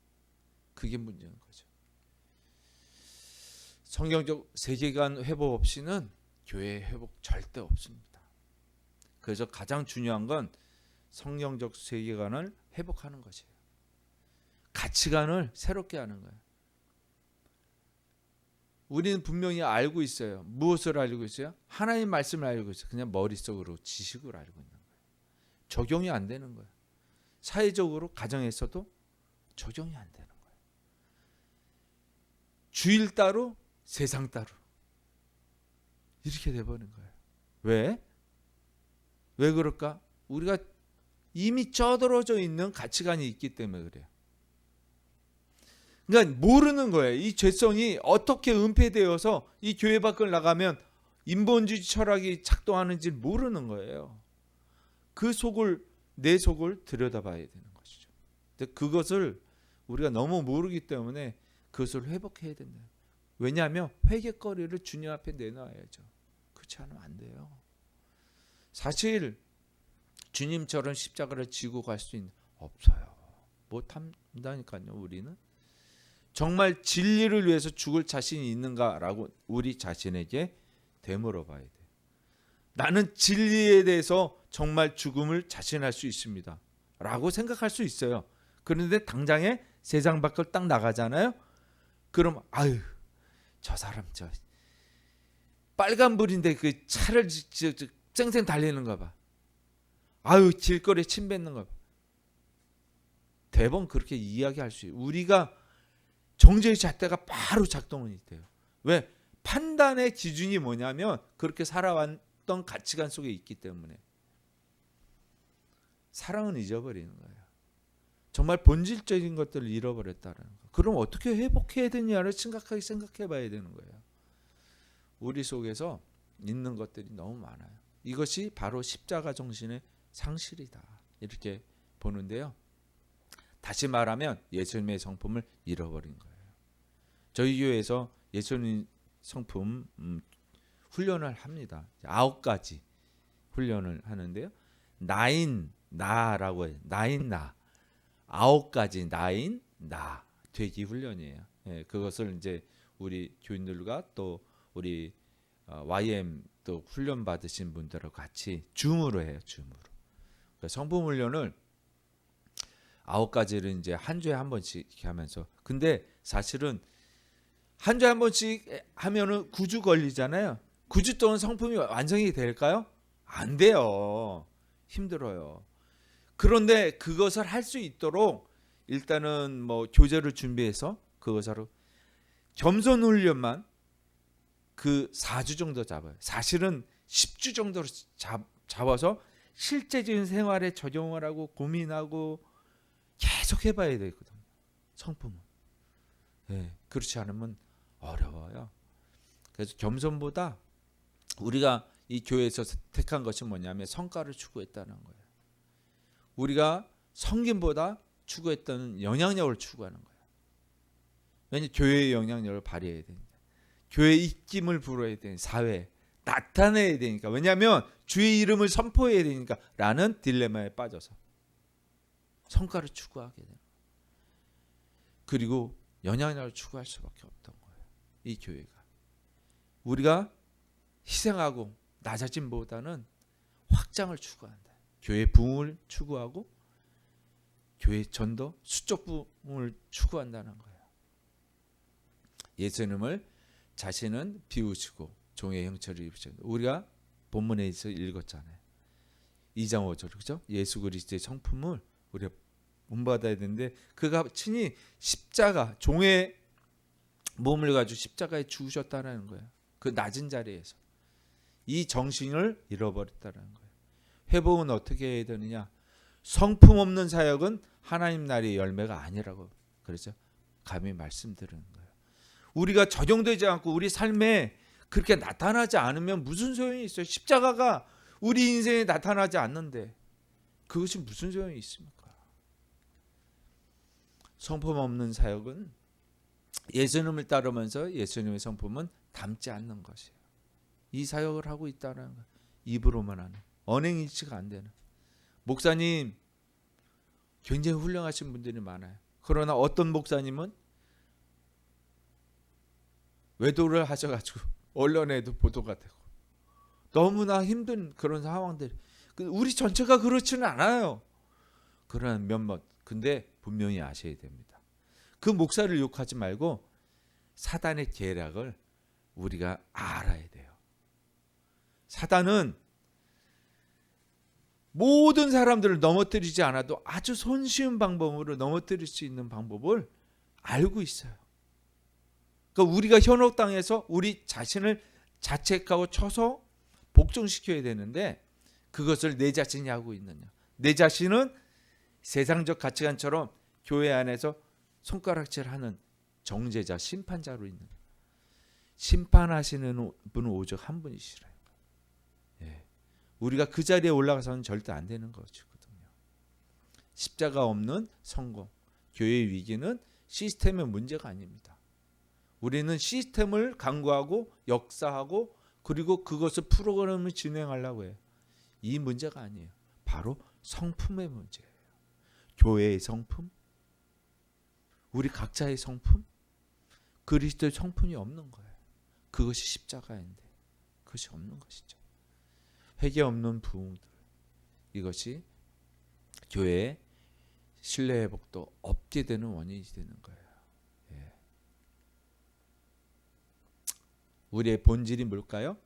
그게 문제인 거죠. 성경적 세계관 회복 없이는 교회 회복 절대 없습니다. 그래서 가장 중요한 건 성경적 세계관을 회복하는 것이에요. 가치관을 새롭게 하는 거예요. 우리는 분명히 알고 있어요. 무엇을 알고 있어요? 하나님 말씀을 알고 있어요. 그냥 머릿속으로 지식으로 알고 있는 거예요. 적용이 안 되는 거예요. 사회적으로 가정에서도 적용이 안 되는 거예요. 주일 따로 세상 따로 이렇게 돼버린 거예요. 왜? 왜 그럴까? 우리가 이미 쩌들어져 있는 가치관이 있기 때문에 그래요. 그러니까 모르는 거예요. 이 죄성이 어떻게 은폐되어서 이 교회 밖을 나가면 인본주의 철학이 작동하는지 모르는 거예요. 그 속을, 내 속을 들여다봐야 되는 것이죠. 근데 그것을 우리가 너무 모르기 때문에 그것을 회복해야 된다. 왜냐하면 회개거리를 주님 앞에 내놔야죠. 그렇지 않으면 안 돼요. 사실 주님처럼 십자가를 지고 갈 수 있는 없어요. 못한다니까요. 우리는 정말 진리를 위해서 죽을 자신이 있는가라고 우리 자신에게 되물어봐야 돼요. 나는 진리에 대해서 정말 죽음을 자신할 수 있습니다 라고 생각할 수 있어요. 그런데 당장에 세상 밖을 딱 나가잖아요. 그럼 아유, 저 사람 저 빨간불인데 그 차를 쌩쌩 달리는가 봐. 아유, 길거리에 침 뱉는가 봐. 대번 그렇게 이야기할 수 있어요. 우리가 정죄의 잣대가 바로 작동이 돼요. 왜? 판단의 기준이 뭐냐면 그렇게 살아왔던 가치관 속에 있기 때문에. 사랑은 잊어버리는 거예요. 정말 본질적인 것들을 잃어버렸다는 거. 그럼 어떻게 회복해야 되냐를 심각하게 생각해 봐야 되는 거예요. 우리 속에서 있는 것들이 너무 많아요. 이것이 바로 십자가 정신의 상실이다. 이렇게 보는데요. 다시 말하면 예수님의 성품을 잃어버린 거예요. 저희 교회에서 예수님 성품 훈련을 합니다. 9가지 훈련을 하는데요. 나라고 해요. 나. 9가지 나 되기 훈련이에요. 예, 그것을 이제 우리 교인들과 또 우리 YM 또 훈련 받으신 분들하고 같이 줌으로 해요. 줌으로. 그러니까 성품 훈련을 9가지를 이제 한 주에 한 번씩 하면서, 근데 사실은 한 주에 한 번씩 하면은 9주 걸리잖아요. 9주 동안 성품이 완성이 될까요? 안 돼요. 힘들어요. 그런데 그것을 할 수 있도록 일단은 뭐 교재를 준비해서 그것으로 겸손 훈련만 그 4주 정도 잡아요. 사실은 10주 정도로 잡아서 실제적인 생활에 적용을 하고 고민하고 계속 해봐야 되거든요. 성품은. 네, 그렇지 않으면 어려워요. 그래서 겸손보다 우리가 이 교회에서 택한 것이 뭐냐면 성과를 추구했다는 거예요. 우리가 성김보다 추구했던 영향력을 추구하는 거예요. 왜냐하면 교회의 영향력을 발휘해야 됩니다. 교회의 입김을 불어야 되는 사회에 나타내야 되니까. 왜냐하면 주의 이름을 선포해야 되니까 라는 딜레마에 빠져서 성과를 추구하게 되는 거예요. 그리고 영향력을 추구할 수밖에 없던 거예요. 이 교회가. 우리가 희생하고 낮아짐보다는 확장을 추구한다. 교회 부흥을 추구하고 교회 전도, 수적 부흥을 추구한다는 거예요. 예수님을 자신은 비우시고 종의 형체를 입으셨는데, 우리가 본문에서 읽었잖아요. 2장 5절, 그죠? 예수 그리스도의 성품을 우리가 본받아야 되는데 그가 친히 십자가, 종의 몸을 가지고 십자가에 죽으셨다는 거예요. 그 낮은 자리에서. 이 정신을 잃어버렸다는 거예요. 회복은 어떻게 해야 되느냐? 성품 없는 사역은 하나님 나라의 열매가 아니라고 그래서 감히 말씀드리는 거예요. 우리가 적용되지 않고 우리 삶에 그렇게 나타나지 않으면 무슨 소용이 있어요? 십자가가 우리 인생에 나타나지 않는데 그것이 무슨 소용이 있습니까? 성품 없는 사역은 예수님을 따르면서 예수님의 성품은 담지 않는 것이에요. 이 사역을 하고 있다는 거, 입으로만 하는, 언행일치가 안 되는. 목사님 굉장히 훌륭하신 분들이 많아요. 그러나 어떤 목사님은 외도를 하셔가지고 언론에도 보도가 되고 너무나 힘든 그런 상황들. 우리 전체가 그렇지는 않아요. 그러나 몇몇. 근데 분명히 아셔야 됩니다. 그 목사를 욕하지 말고 사단의 계략을 우리가 알아야 돼요. 사단은 모든 사람들을 넘어뜨리지 않아도 아주 손쉬운 방법으로 넘어뜨릴 수 있는 방법을 알고 있어요. 그러니까 우리가 현혹 당해서 우리 자신을 자책하고 쳐서 복종시켜야 되는데 그것을 내 자신이 하고 있느냐. 내 자신은 세상적 가치관처럼 교회 안에서 손가락질하는 정죄자, 심판자로 있는, 심판하시는 분은 오직 한 분이시라요. 예. 우리가 그 자리에 올라가서는 절대 안 되는 것이거든요. 십자가 없는 성공, 교회의 위기는 시스템의 문제가 아닙니다. 우리는 시스템을 강구하고 역사하고 그리고 그것을 프로그램을 진행하려고 해요. 이 문제가 아니에요. 바로 성품의 문제예요. 교회의 성품, 우리 각자의 성품, 그리스도의 성품이 없는 거예요. 그것이 십자가인데 그것이 없는 것이죠. 회개 없는 부흥들, 이것이 교회의 신뢰 회복도 없게 되는 원인이 되는 거예요. 예. 우리의 본질이 뭘까요?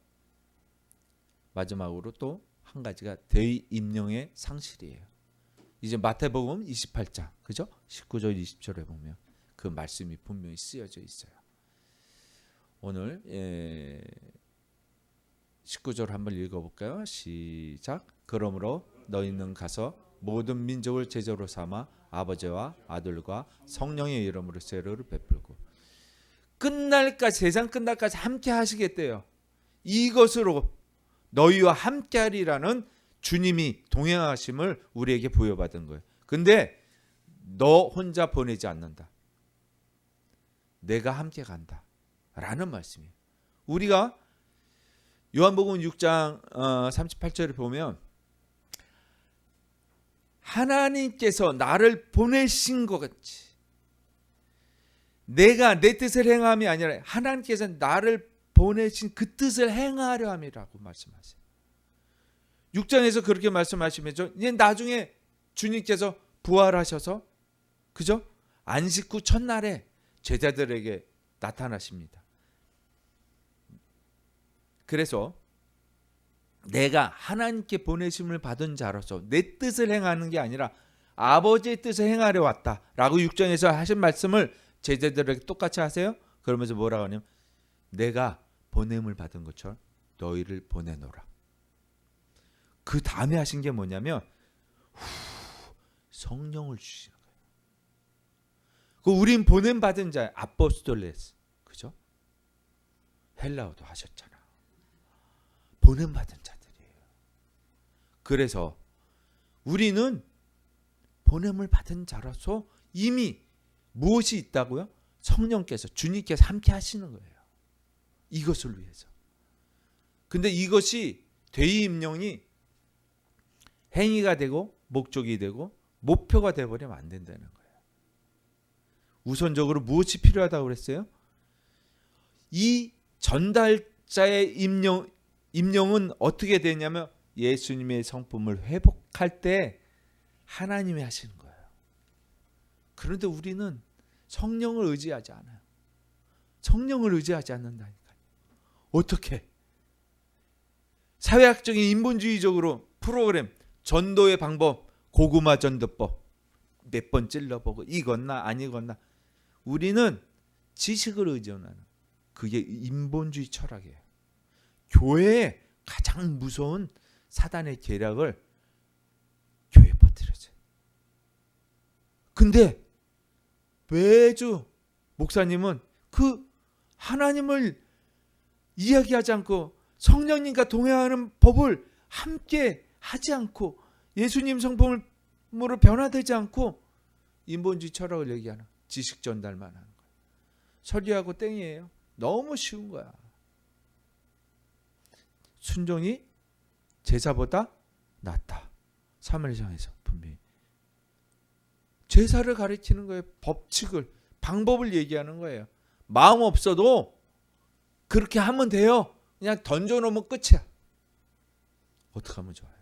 마지막으로 또 한 가지가 대임령의 상실이에요. 이제 마태복음 28장, 그죠? 19절 20절에 보면 그 말씀이 분명히 쓰여져 있어요. 오늘 19절 한번 읽어볼까요? 시작. 그러므로 너희는 가서 모든 민족을 제자로 삼아 아버지와 아들과 성령의 이름으로 세례를 베풀고 끝날까지, 세상 끝날까지 함께 하시겠대요. 이것으로 너희와 함께하리라는 주님이 동행하심을 우리에게 부여받은 거예요. 근데 너 혼자 보내지 않는다. 내가 함께 간다 라는 말씀이에요. 우리가 요한복음 6장 38절에 보면 하나님께서 나를 보내신 것 같이, 내가 내 뜻을 행함이 아니라 하나님께서 나를 보내신 그 뜻을 행하려 함이라고 말씀하세요. 6장에서 그렇게 말씀하시면서 이제 나중에 주님께서 부활하셔서, 그죠? 안식 후 첫날에 제자들에게 나타나십니다. 그래서 내가 하나님께 보내심을 받은 자로서 내 뜻을 행하는 게 아니라 아버지의 뜻을 행하려 왔다라고 6장에서 하신 말씀을 제자들에게 똑같이 하세요. 그러면서 뭐라고 하냐면 내가 보냄을 받은 것처럼 너희를 보내노라. 그 다음에 하신 게 뭐냐면 성령을 주시는 거예요. 그 우린 보냄 받은 자예요. 아포스톨레스, 그죠? 헬라어도 하셨잖아. 보냄 받은 자들이에요. 그래서 우리는 보냄을 받은 자라서 이미 무엇이 있다고요? 성령께서, 주님께서 함께 하시는 거예요. 이것을 위해서. 근데 이것이 대의임령이 행위가 되고 목적이 되고 목표가 되어버리면 안 된다는 거예요. 우선적으로 무엇이 필요하다고 그랬어요? 이 전달자의 임령은 어떻게 되냐면 예수님의 성품을 회복할 때 하나님이 하시는 거예요. 그런데 우리는 성령을 의지하지 않아요. 성령을 의지하지 않는다니까요. 어떻게? 사회학적인 인본주의적으로 프로그램, 전도의 방법, 고구마 전도법 몇 번 찔러보고 이건나 아니건나. 우리는 지식을 의존하는, 그게 인본주의 철학이에요. 교회의 가장 무서운 사단의 계략을 교회에 퍼뜨려줘요. 근데 매주 목사님은 그 하나님을 이야기하지 않고 성령님과 동행하는 법을 함께 하지 않고 예수님 성품으로 변화되지 않고 인본주의 철학을 얘기하는, 지식 전달만 하는 거예요. 설교하고 땡이에요. 너무 쉬운 거야. 순종이 제사보다 낫다. 사무엘상에서 분명히 제사를 가리키는 거예요. 법칙을, 방법을 얘기하는 거예요. 마음 없어도 그렇게 하면 돼요. 그냥 던져놓으면 끝이야. 어떻게 하면 좋아요?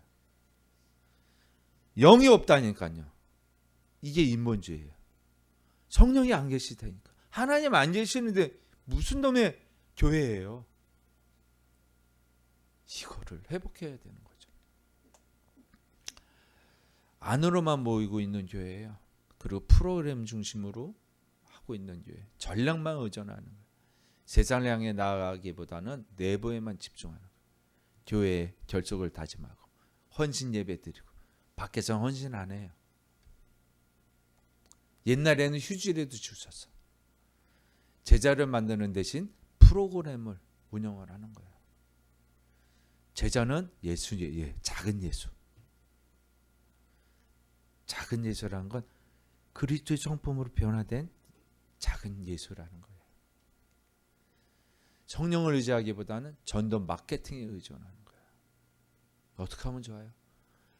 영이 없다니까요. 이게 인본주의예요. 성령이 안 계시다니까. 하나님 안 계시는데 무슨 놈의 교회예요. 이거를 회복해야 되는 거죠. 안으로만 모이고 있는 교회예요. 그리고 프로그램 중심으로 하고 있는 교회. 전략만 의존하는 거예요. 세상을 향해 나아가기보다는 내부에만 집중하는 거예요. 교회에 결속을 다짐하고 헌신 예배 드리고 밖에서 헌신 안 해요. 옛날에는 휴지라도 주셨어. 제자를 만드는 대신 프로그램을 운영을 하는 거예요. 제자는 작은 예수. 작은 예수라는 건 그리스도의 성품으로 변화된 작은 예수라는 거예요. 성령을 의지하기보다는 전도 마케팅에 의존하는 거예요. 어떻게 하면 좋아요?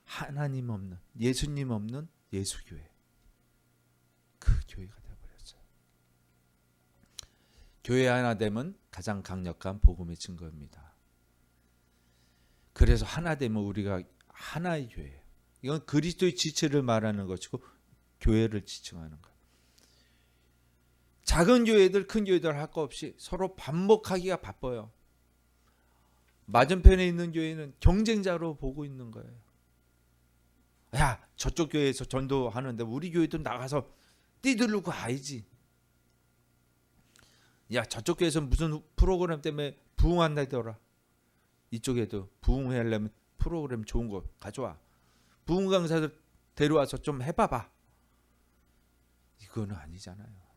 하나님 없는, 예수님 없는 예수교회. 그 교회가 되어버렸어요. 교회 하나 되면 가장 강력한 복음의 증거입니다. 그래서 하나 되면 우리가 하나의 교회예요. 이건 그리스도의 지체를 말하는 것이고 교회를 지칭하는 거예요. 작은 교회들 큰 교회들 할 거 없이 서로 반목하기가 바빠요. 맞은편에 있는 교회는 경쟁자로 보고 있는 거예요. 야, 저쪽 교회에서 전도하는데 우리 교회도 나가서 뛰들고 가야지. 야, 저쪽 교회에서 무슨 프로그램 때문에 부흥한다더라. 이쪽에도 부흥하려면 프로그램 좋은 거 가져와. 부흥 강사들 데려와서 좀 해봐봐. 이거는 아니잖아요.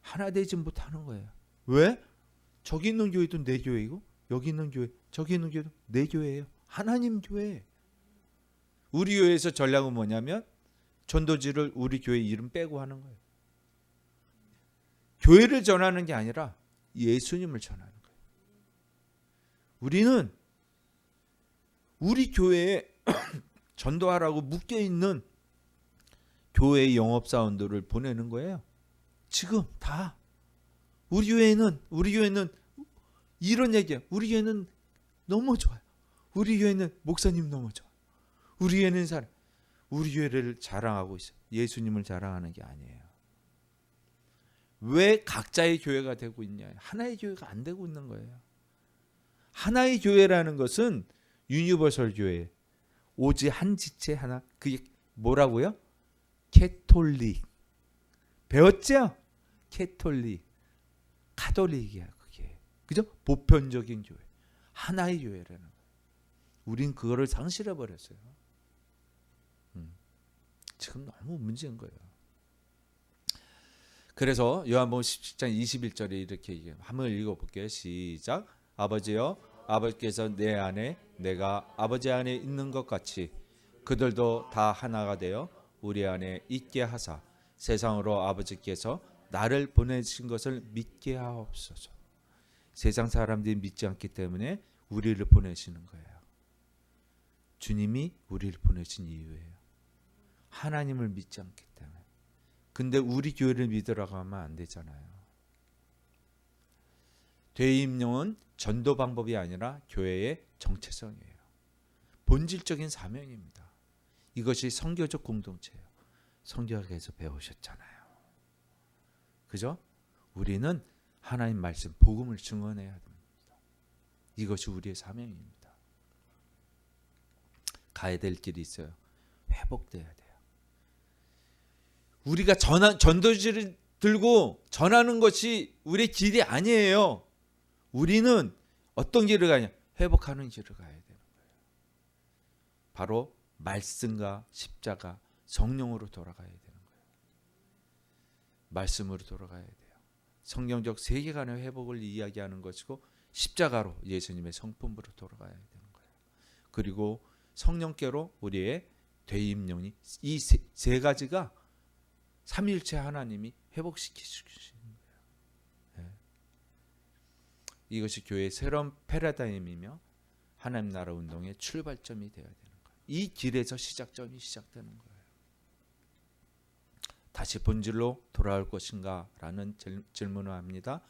하나 되지 못하는 거예요. 왜? 저기 있는 교회도 내 교회이고 여기 있는 교회, 저기 있는 교회도 내 교회예요. 하나님 교회. 우리 교회에서 전략은 뭐냐면 전도지를 우리 교회 이름 빼고 하는 거예요. 교회를 전하는 게 아니라 예수님을 전하는 거예요. 우리는 우리 교회에 전도하라고 묶여있는 교회의 영업사원들을 보내는 거예요. 지금 다 우리 교회는 이런 얘기야. 우리 교회는 너무 좋아요. 우리 교회는 목사님 너무 좋아요. 우리 교회는 사람, 우리 교회를 자랑하고 있어요. 예수님을 자랑하는 게 아니에요. 왜 각자의 교회가 되고 있냐? 하나의 교회가 안 되고 있는 거예요. 하나의 교회라는 것은 유니버설 교회, 오직 한 지체 하나. 그게 뭐라고요? 캐톨릭. 배웠죠? 캐톨릭, 카톨릭이야 그게. 그죠? 보편적인 교회, 하나의 교회라는 거예요. 우린 그거를 상실해 버렸어요. 지금 너무 문제인 거예요. 그래서 요한복음 17장 21절에 이렇게 얘기해요. 한번 읽어볼게요. 시작. 아버지여, 아버지께서 내 안에 내가 아버지 안에 있는 것 같이 그들도 다 하나가 되어 우리 안에 있게 하사 세상으로 아버지께서 나를 보내신 것을 믿게 하옵소서. 세상 사람들이 믿지 않기 때문에 우리를 보내시는 거예요. 주님이 우리를 보내신 이유예요. 하나님을 믿지 않기 때문에. 근데 우리 교회를 믿으라고 하면 안 되잖아요. 대임령은 전도 방법이 아니라 교회의 정체성이에요. 본질적인 사명입니다. 이것이 선교적 공동체예요. 선교학에서 배우셨잖아요. 그죠? 우리는 하나님 말씀, 복음을 증언해야 됩니다. 이것이 우리의 사명입니다. 가야 될 길이 있어요. 회복돼야 돼요. 우리가 전도지를 들고 전하는 것이 우리의 길이 아니에요. 우리는 어떤 길을 가냐? 회복하는 길을 가야 되는 거예요. 바로 말씀과 십자가, 성령으로 돌아가야 되는 거예요. 말씀으로 돌아가야 돼요. 성경적 세계관의 회복을 이야기하는 것이고 십자가로 예수님의 성품으로 돌아가야 되는 거예요. 그리고 성령께로 우리의 되임령이 이 세 가지가 삼위일체 하나님이 회복시키시는 거예요. 네. 이것이 교회의 새로운 패러다임이며 하나님 나라 운동의 출발점이 되어야 되는 거예요. 이 길에서 시작점이 시작되는 거예요. 다시 본질로 돌아올 것인가? 라는 질문을 합니다.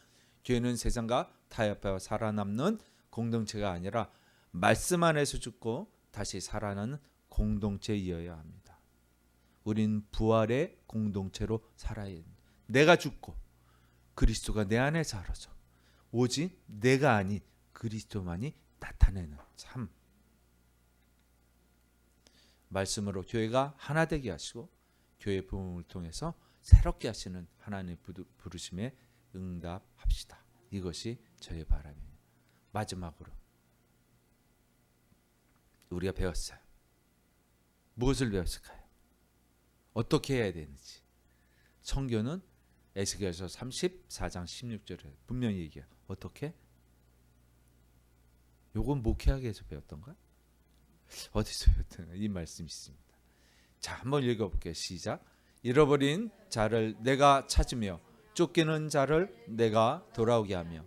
교회는 세상과 타협하여 살아남는 공동체가 아니라 말씀 안에서 죽고 다시 살아나는 공동체이어야 합니다. 우린 부활의 공동체로 살아야 합니다. 내가 죽고 그리스도가 내 안에 살아서 오직 내가 아닌 그리스도만이 나타내는 삶. 말씀으로 교회가 하나 되게 하시고 교회 부흥을 통해서 새롭게 하시는 하나님의 부르심에 응답합시다. 이것이 저의 바람이에요. 마지막으로 우리가 배웠어요. 무엇을 배웠을까요? 어떻게 해야 되는지. 성경은 에스겔서 34장 16절에 분명히 얘기해요. 어떻게? 요건 목회학에서 배웠던가? 어디서 배웠던가? 이 말씀이 있습니다. 자, 한번 읽어볼게요. 시작. 잃어버린 자를 내가 찾으며 쫓기는 자를 내가 돌아오게 하며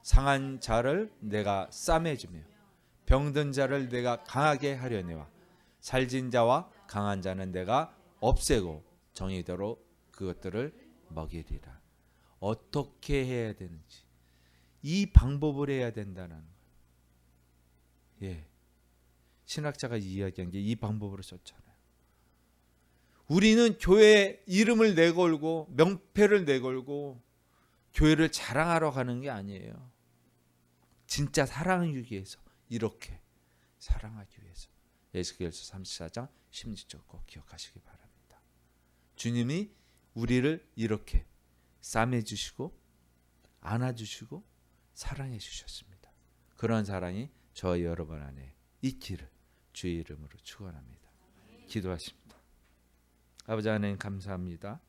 상한 자를 내가 싸매주며 병든 자를 내가 강하게 하려니와 살진 자와 강한 자는 내가 없애고 정의대로 그것들을 먹이리라. 어떻게 해야 되는지 이 방법을 해야 된다는 거예요. 예, 신학자가 이야기한 게 이 방법으로 썼잖아요. 우리는 교회 이름을 내걸고 명패를 내걸고 교회를 자랑하러 가는 게 아니에요. 진짜 사랑하기 위해서, 이렇게 사랑하기 위해서. 에스겔서 34장 16절 꼭 기억하시기 바랍니다. 주님이 우리를 이렇게 싸매주시고 안아주시고 사랑해 주셨습니다. 그런 사랑이 저 여러분 안에 있기를 주의 이름으로 축원합니다. 기도하십니다. 아버지 하나님 감사합니다.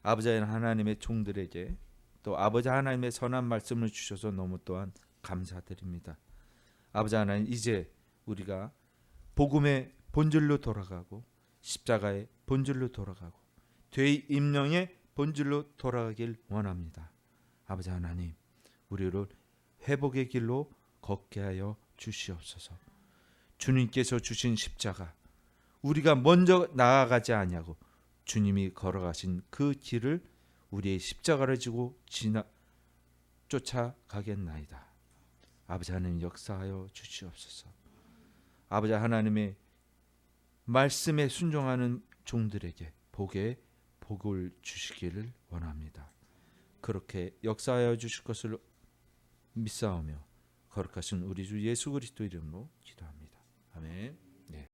아버지 하나님의 종들에게 또 아버지 하나님의 선한 말씀을 주셔서 너무 또한 감사드립니다. 아버지 하나님, 이제 우리가 복음의 본질로 돌아가고 십자가의 본질로 돌아가고 되임령의 본질로 돌아가길 원합니다. 아버지 하나님, 우리를 회복의 길로 걷게 하여 주시옵소서. 주님께서 주신 십자가, 우리가 먼저 나아가지 아니하고 주님이 걸어가신 그 길을 우리의 십자가를 지고 쫓아가겠나이다. 아버지 하나님, 역사하여 주시옵소서. 아버지 하나님의 말씀에 순종하는 종들에게 복을 주시기를 원합니다. 그렇게 역사하여 주실 것을 믿사오며 거룩하신 우리 주 예수 그리스도 이름으로 기도합니다. 아멘.